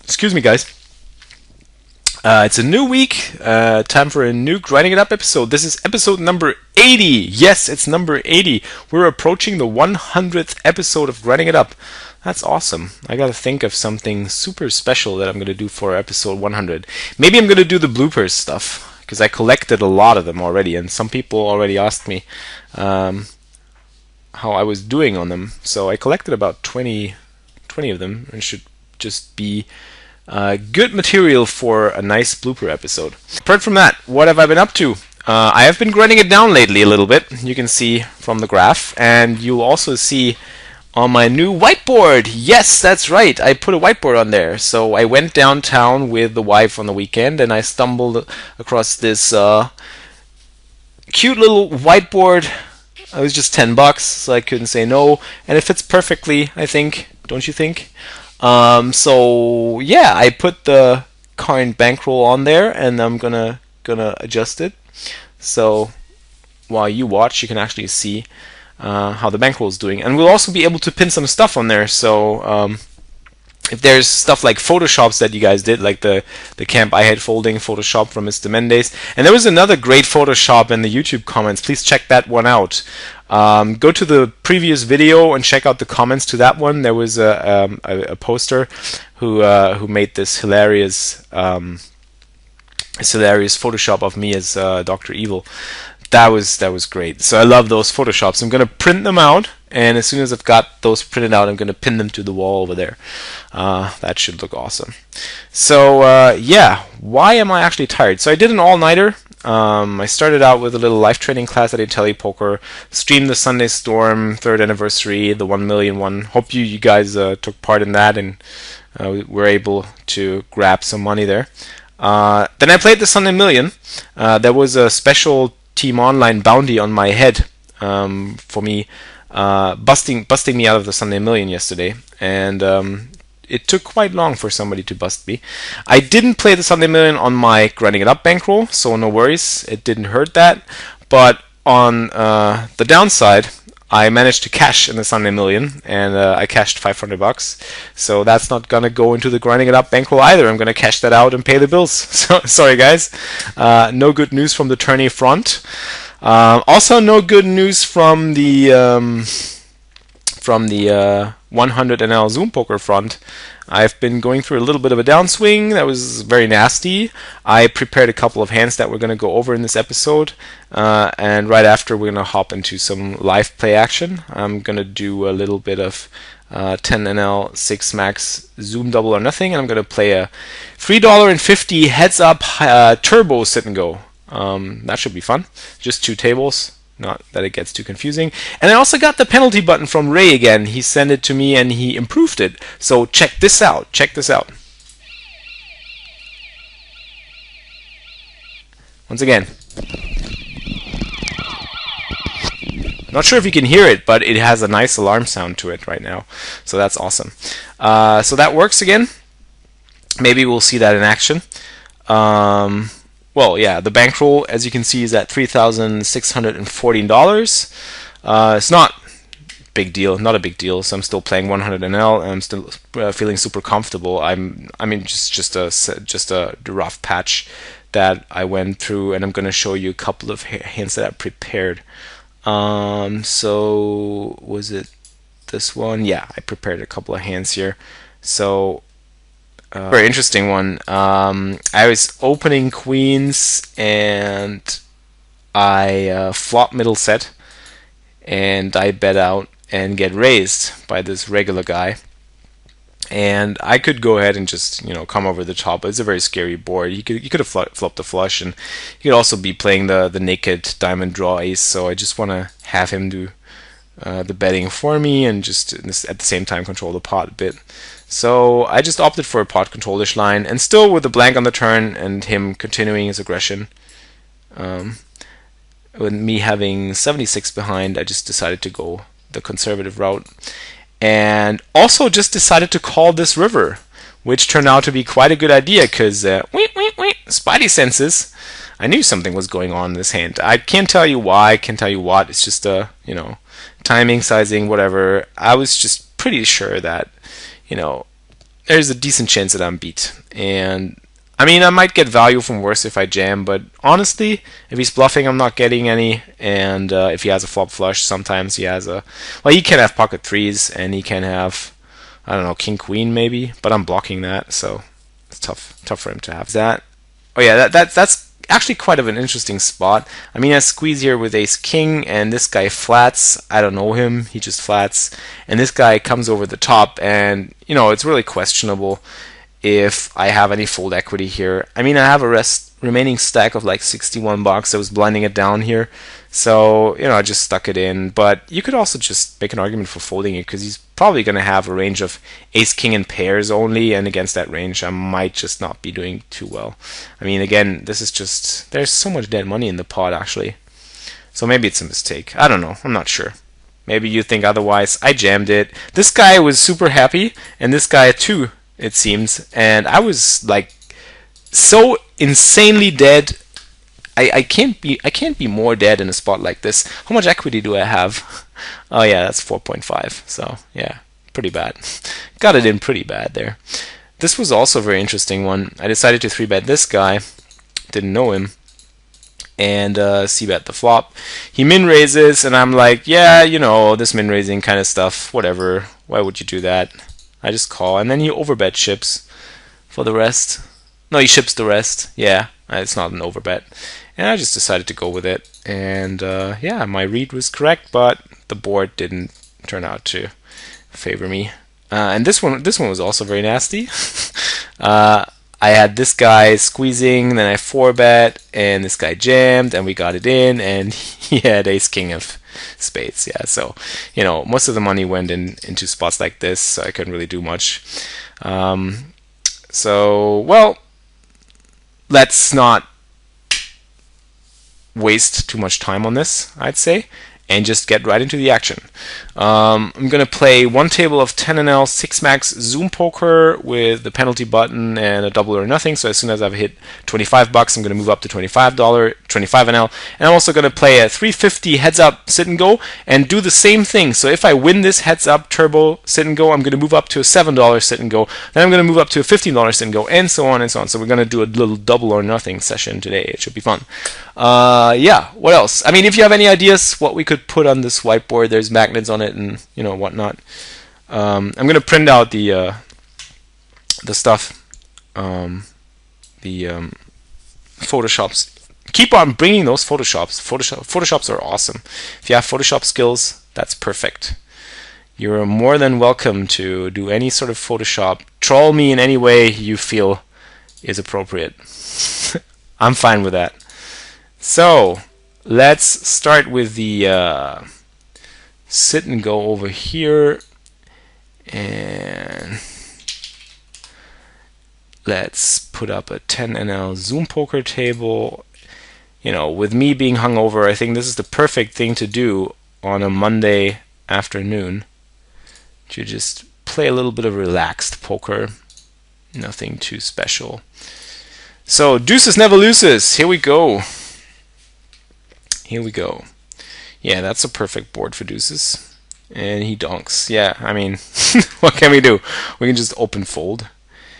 Excuse me, guys. It's a new week. Time for a new Grinding It Up episode. This is episode number 80. Yes, it's number 80. We're approaching the 100th episode of Grinding It Up. That's awesome. I gotta think of something super special that I'm gonna do for episode 100. Maybe I'm gonna do the bloopers stuff, because I collected a lot of them already, and some people already asked me how I was doing on them. So I collected about 20 of them, and should just be good material for a nice blooper episode. Apart from that, what have I been up to? I have been grinding it down lately a little bit. You can see from the graph, and you'll also see on my new whiteboard. Yes, that's right. I put a whiteboard on there. So I went downtown with the wife on the weekend, and I stumbled across this cute little whiteboard. It was just $10, so I couldn't say no, and it fits perfectly, I think. Don't you think? So yeah, I put the current bankroll on there, and I'm gonna adjust it. So while you watch, you can actually see how the bankroll is doing, and we'll also be able to pin some stuff on there. So if there's stuff like Photoshops that you guys did, like the camp I had folding Photoshop from Mr. Mendes, and there was another great Photoshop in the YouTube comments. Please check that one out. Go to the previous video and check out the comments to that one. There was a poster who made this hilarious Photoshop of me as Dr. Evil. That was great. So I love those Photoshops. I'm gonna print them out, and as soon as I've got those printed out, I'm gonna pin them to the wall over there. That should look awesome. So yeah, why am I actually tired? So I did an all-nighter. I started out with a little live training class at IntelliPoker, streamed the Sunday Storm 3rd anniversary, the 1 million one. Hope you guys took part in that and were able to grab some money there. Then I played the Sunday Million. There was a special Team Online bounty on my head for me busting me out of the Sunday Million yesterday, and it took quite long for somebody to bust me. I didn't play the Sunday Million on my Grinding It Up bankroll, so no worries, it didn't hurt that. But on the downside, I managed to cash in the Sunday Million, and I cashed $500. So that's not gonna go into the Grinding It Up bankroll either. I'm gonna cash that out and pay the bills. So sorry guys, no good news from the tourney front. Also, no good news from the 100 NL Zoom Poker front. I've been going through a little bit of a downswing that was very nasty. I prepared a couple of hands that we're going to go over in this episode, and right after we're going to hop into some live play action. I'm going to do a little bit of 10 NL 6 max Zoom double or nothing, and I'm going to play a $3.50 heads up turbo sit and go. That should be fun. Just 2 tables. Not that it gets too confusing. And I also got the penalty button from Ray again. He sent it to me and he improved it. So check this out. Check this out. Once again. Not sure if you can hear it, but it has a nice alarm sound to it right now. So that's awesome. So that works again. Maybe we'll see that in action. Well, yeah, the bankroll, as you can see, is at $3,614. It's not big deal, not a big deal. So I'm still playing 100 NL, and I'm still feeling super comfortable. I mean, just a rough patch that I went through, and I'm gonna show you a couple of hands that I prepared. So was it this one? Yeah, I prepared a couple of hands here. So. Very interesting one. I was opening queens, and I flop middle set, and I bet out and get raised by this regular guy. And I could go ahead and just come over the top. It's a very scary board. You could have flopped a flush, and you could also be playing the naked diamond draw ace. So I just want to have him do the betting for me, and just at the same time control the pot a bit. So I just opted for a pot control-ish line, and still with the blank on the turn and him continuing his aggression. With me having 76 behind, I just decided to go the conservative route, and also just decided to call this river, which turned out to be quite a good idea, because spidey senses. I knew something was going on in this hand. I can't tell you why, I can't tell you what. It's just timing, sizing, whatever. I was just pretty sure that there's a decent chance that I'm beat. And I mean, I might get value from worse if I jam, but honestly, if he's bluffing, I'm not getting any. And if he has a flop flush, sometimes he has a... Well, he can have pocket threes, and he can have, I don't know, king queen maybe, but I'm blocking that, so it's tough for him to have that. Oh yeah, that's actually quite of an interesting spot. I mean, I squeeze here with ace king, and this guy flats. I don't know him, he just flats, and this guy comes over the top, and you know, it's really questionable if I have any fold equity here. I mean, I have a remaining stack of like 61 bucks. I was blinding it down here, so you know, I just stuck it in. But you could also just make an argument for folding it, because he's probably going to have a range of ace king and pairs only, and against that range I might just not be doing too well. I mean, again, this is just, there's so much dead money in the pot actually, so maybe it's a mistake. I don't know, I'm not sure. Maybe you think otherwise. I jammed it. This guy was super happy, and this guy too, it seems, and I was like so insanely dead. I can't be more dead in a spot like this. How much equity do I have? Oh yeah, that's 4.5. So yeah, pretty bad. Got it in pretty bad there. This was also a very interesting one. I decided to 3-bet this guy. Didn't know him. And c-bet the flop. He min raises, and I'm like, yeah, you know, this min raising kind of stuff, whatever. Why would you do that? I just call, and then he overbet chips for the rest. No, he ships the rest. Yeah, it's not an overbet. And I just decided to go with it. And yeah, my read was correct, but the board didn't turn out to favor me. And this one was also very nasty. I had this guy squeezing, then I 4-bet, and this guy jammed, and we got it in, and he had ace king of spades. Yeah, so you know, most of the money went into spots like this, so I couldn't really do much. So well, let's not waste too much time on this, I'd say, and just get right into the action. I'm going to play one table of 10NL 6 max Zoom poker with the penalty button and a double or nothing. So as soon as I've hit 25 bucks, I'm going to move up to $25, 25NL. And I'm also going to play a 350 heads up sit and go and do the same thing. So if I win this heads up turbo sit and go, I'm going to move up to a $7 sit and go. Then I'm going to move up to a $15 sit and go, and so on and so on. So we're going to do a little double or nothing session today. It should be fun. Yeah, what else? I mean, if you have any ideas what we could put on this whiteboard, there's magnets on it and you know whatnot. I'm gonna print out the stuff, the Photoshops. Keep on bringing those Photoshops. Photoshops are awesome. If you have Photoshop skills, that's perfect. You're more than welcome to do any sort of Photoshop. Troll me in any way you feel is appropriate. I'm fine with that. So let's start with the sit and go over here, and let's put up a 10NL Zoom poker table. You know, with me being hungover, I think this is the perfect thing to do on a Monday afternoon, to just play a little bit of relaxed poker, nothing too special. So deuces never loses. Here we go. Here we go. Yeah, that's a perfect board for deuces. And he donks. Yeah, I mean, what can we do? We can just open fold.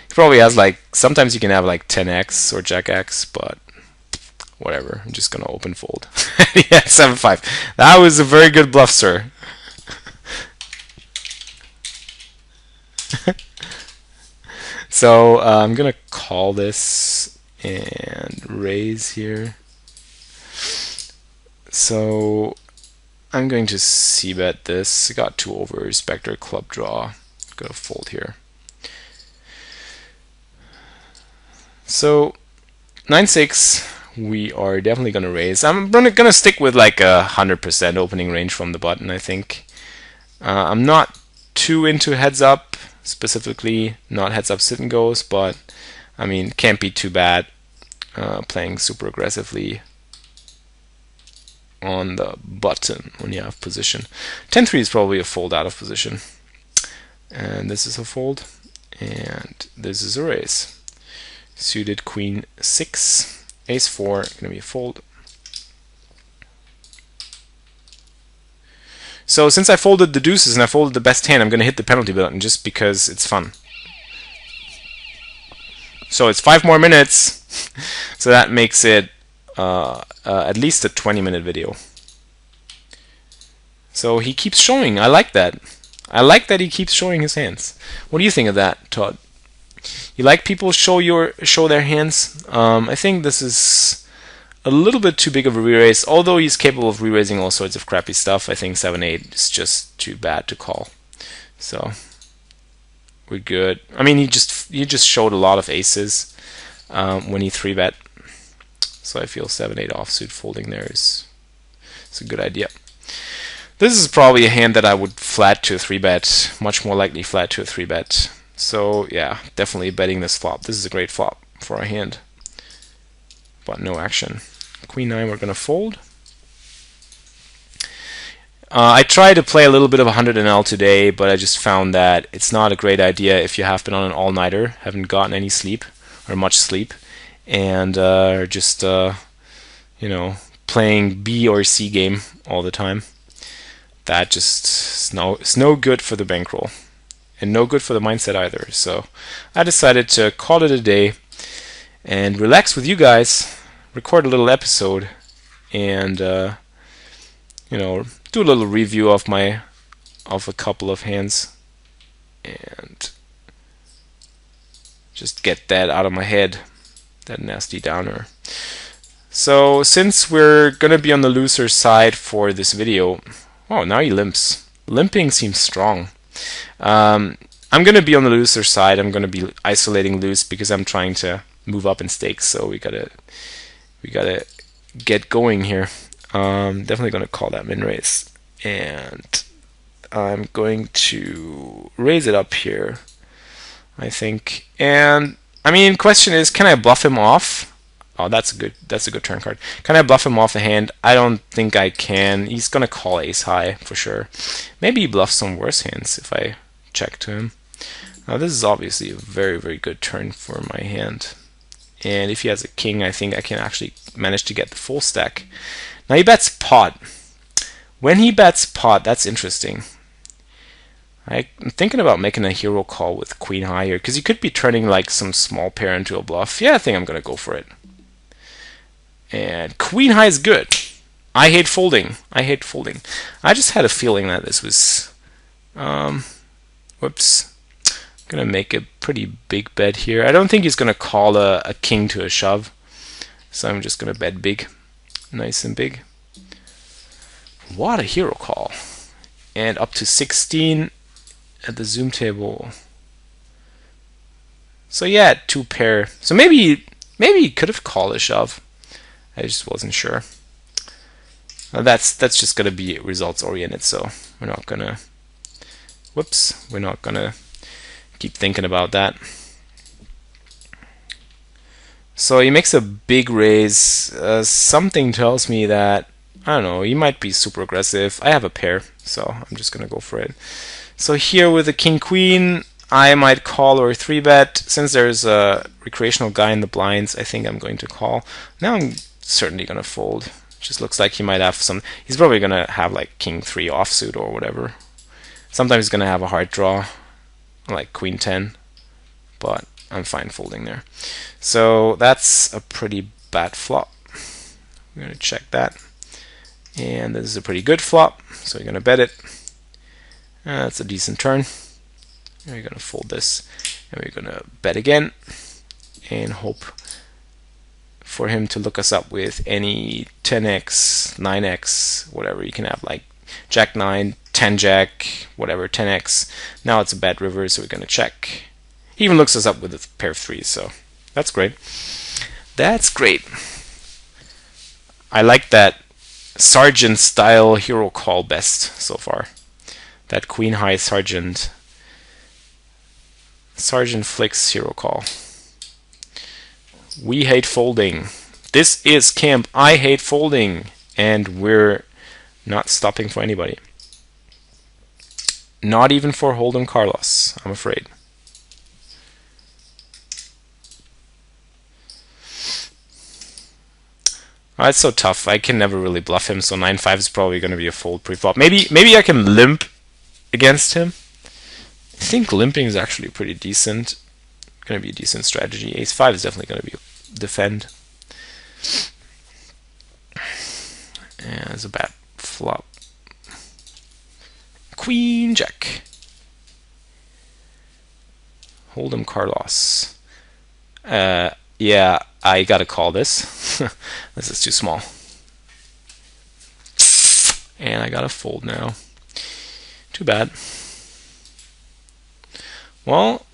He probably has like, sometimes you can have like 10x or jack x, but whatever. I'm just going to open fold. Yeah, 7-5. That was a very good bluff, sir. So I'm going to call this and raise here. So I'm going to c-bet this. I got 2 overs, backdoor club draw. I'm going to fold here. So 9-6, we are definitely going to raise. I'm going to stick with like 100% opening range from the button, I think. I'm not too into heads up, specifically not heads up sit and goes, but I mean, can't be too bad playing super aggressively on the button when you have position. 10-3 is probably a fold out of position, and this is a fold, and this is a raise. Suited queen 6, ace 4, gonna be a fold. So since I folded the deuces and I folded the best hand, I'm gonna hit the penalty button just because it's fun. So it's 5 more minutes. So that makes it at least a 20-minute video. So he keeps showing. I like that. I like that he keeps showing his hands. What do you think of that, Todd? You like people show their hands? I think this is a little bit too big of a re-raise. Although he's capable of re-raising all sorts of crappy stuff, I think 7-8 is just too bad to call. So we're good. I mean, he just showed a lot of aces when he 3-bet. So I feel 7-8 offsuit folding there is a good idea. This is probably a hand that I would flat to a 3-bet, much more likely flat to a 3-bet. So yeah, definitely betting this flop. This is a great flop for our hand, but no action. Queen 9 we're gonna fold. I tried to play a little bit of 100 NL today, but I just found that it's not a great idea if you have been on an all-nighter, haven't gotten any sleep or much sleep, and just you know, playing B or C game all the time. That just is no good for the bankroll, and no good for the mindset either. So I decided to call it a day and relax with you guys, record a little episode, and you know, do a little review of a couple of hands, and just get that out of my head, that nasty downer. So since we're gonna be on the loser side for this video, oh, now he limps. Limping seems strong. I'm gonna be on the loser side. I'm gonna be isolating loose because I'm trying to move up in stakes. So we gotta get going here. Definitely gonna call that min raise, and I'm going to raise it up here, I think. And I mean, question is, can I bluff him off? Oh, that's a good turn card. Can I bluff him off the hand? I don't think I can. He's gonna call ace high for sure. Maybe he bluffs some worse hands if I check to him. Now this is obviously a very, very good turn for my hand. And if he has a king, I think I can actually manage to get the full stack. Now he bets pot. When he bets pot, that's interesting. I'm thinking about making a hero call with queen high here, because he could be turning like some small pair into a bluff. Yeah, I think I'm gonna go for it. And queen high is good. I hate folding. I hate folding. I just had a feeling that this was whoops. I'm gonna make a pretty big bet here. I don't think he's gonna call a king to a shove, so I'm just gonna bet big, nice and big. What a hero call. And up to 16 at the zoom table. So yeah, 2 pair. So maybe he could have called a shove. I just wasn't sure. That's just gonna be results oriented, so we're not gonna keep thinking about that. So he makes a big raise. Something tells me that, I don't know, he might be super aggressive. I have a pair, so I'm just gonna go for it. So here with the king queen, I might call or 3-bet. Since there's a recreational guy in the blinds, I think I'm going to call. Now I'm certainly gonna fold. Just looks like he might have some. He's probably gonna have like king 3 offsuit or whatever. Sometimes he's gonna have a hard draw, like queen 10, but I'm fine folding there. So that's a pretty bad flop. We're gonna check that, and this is a pretty good flop, so we're gonna bet it. That's a decent turn. And we're gonna fold this, and we're gonna bet again, and hope for him to look us up with any 10x, 9x, whatever. You can have like jack 9, 10 jack, whatever, 10x. Now it's a bad river, so we're gonna check. He even looks us up with a pair of 3s, so that's great. That's great. I like that Sargent style hero call best so far. That queen high Sargent Flix hero call. We hate folding. This is camp. I hate folding, and we're not stopping for anybody. Not even for Hold'em Carlos, I'm afraid. Oh, it's so tough. I can never really bluff him, so 9-5 is probably going to be a fold pre-flop. Maybe I can limp against him. I think limping is actually pretty decent. going to be a decent strategy. Ace 5 is definitely going to be defend. And it's a bad flop. Queen Jack. Hold'em Carlos. Yeah, I gotta call this. This is too small. And I gotta fold now. Too bad. Well,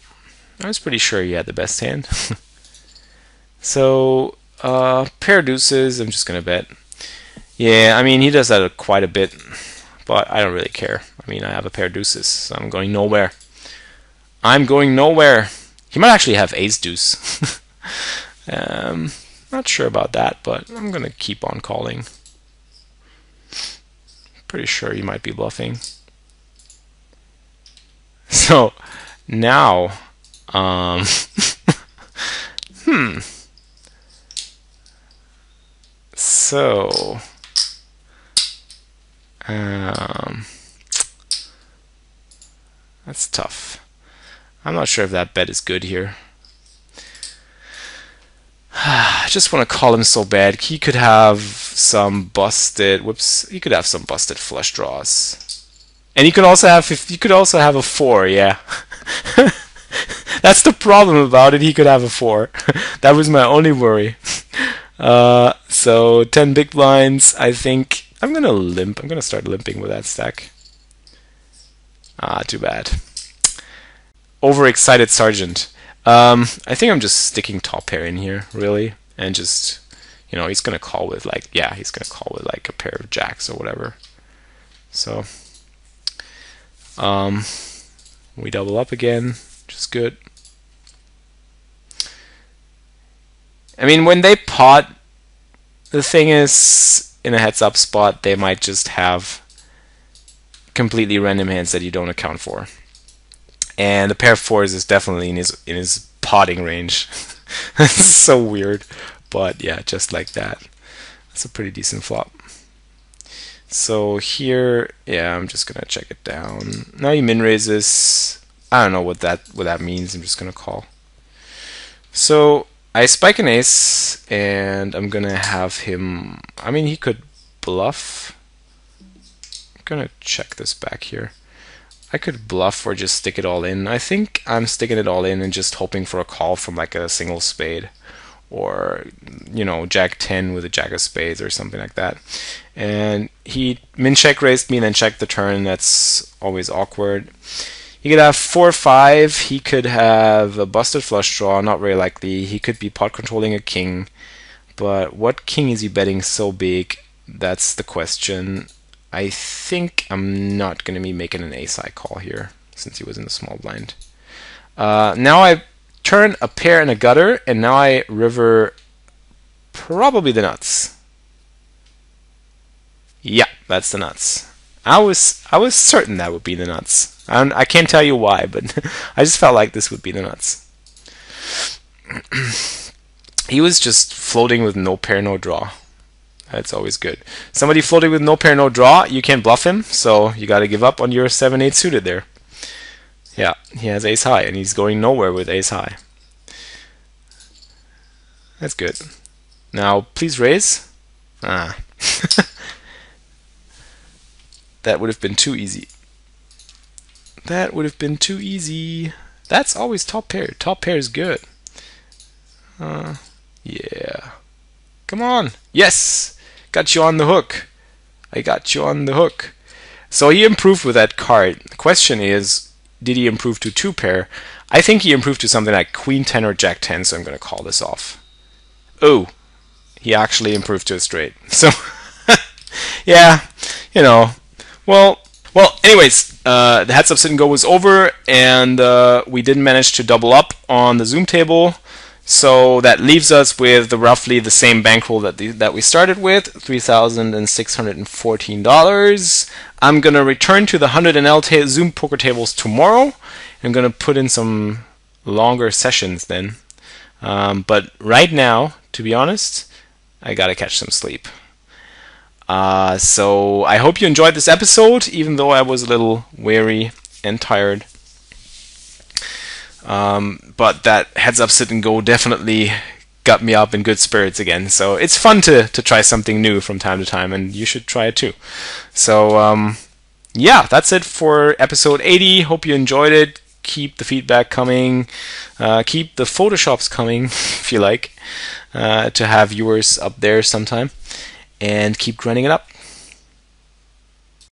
I was pretty sure he had the best hand. So, pair deuces, I'm just gonna bet. Yeah, I mean, he does that quite a bit, but I don't really care. I mean, I have a pair deuces, so I'm going nowhere. I'm going nowhere. He might actually have ace deuce. Not sure about that, but I'm gonna keep on calling. Pretty sure he might be bluffing. So now, So, that's tough. I'm not sure if that bet is good here. I just want to call him so bad. He could have some busted, whoops, he could have some busted flush draws. And he could also have a 4, yeah. That's the problem about it. He could have a 4. That was my only worry. So 10 big blinds. I think I'm gonna limp. I'm gonna start limping with that stack. Too bad. Overexcited Sergeant. I think I'm just sticking top pair in here, really, and just, you know, he's gonna call with like, yeah, he's gonna call with like a pair of jacks or whatever. So, we double up again, which is good. I mean, when they pot, the thing is, in a heads-up spot, they might just have completely random hands that you don't account for. And the pair of fours is definitely in his potting range. This is so weird, but yeah, just like that. That's a pretty decent flop. So here, yeah, I'm just gonna check it down. Now he min raises. I don't know what that means. I'm just gonna call. So I spike an ace, and I'm gonna have him. I mean, he could bluff. I'm gonna check this back here. I could bluff or just stick it all in. I think I'm sticking it all in and just hoping for a call from like a single spade, or, you know, jack 10 with a jack of spades or something like that. And he min check raised me and then checked the turn. That's always awkward. He could have 4-5. He could have a busted flush draw. Not very likely. He could be pot controlling a king. But what king is he betting so big? That's the question. I think I'm not going to be making an ace-high call here, since he was in the small blind. Now I turn a pair and a gutter, and now I river probably the nuts. Yeah, that's the nuts. I was certain that would be the nuts. I can't tell you why, but I just felt like this would be the nuts. He was just floating with no pair, no draw. That's always good. Somebody floating with no pair, no draw, you can't bluff him, so you got to give up on your 7-8 suited there. Yeah, he has ace high, and he's going nowhere with ace high. That's good. Now, please raise. That would have been too easy. That would have been too easy. That's always top pair. Top pair is good. Yeah. Come on. Yes! Got you on the hook. I got you on the hook. So he improved with that card. The question is, did he improve to 2 pair? I think he improved to something like queen 10 or jack 10, so I'm going to call this off. Oh, he actually improved to a straight. So, yeah, you know. Well, anyways, the heads up sit and go was over, and we didn't manage to double up on the Zoom table. So that leaves us with roughly the same bankroll that we started with, $3,614. I'm going to return to the 100 NL Zoom poker tables tomorrow. I'm going to put in some longer sessions then. But right now, to be honest, I got to catch some sleep. So I hope you enjoyed this episode, even though I was a little weary and tired. But that heads up, sit and go definitely got me up in good spirits again. So it's fun to try something new from time to time, and you should try it too. So yeah, that's it for episode 80. Hope you enjoyed it. Keep the feedback coming. Keep the Photoshops coming if you like, to have yours up there sometime. And keep grinding it up.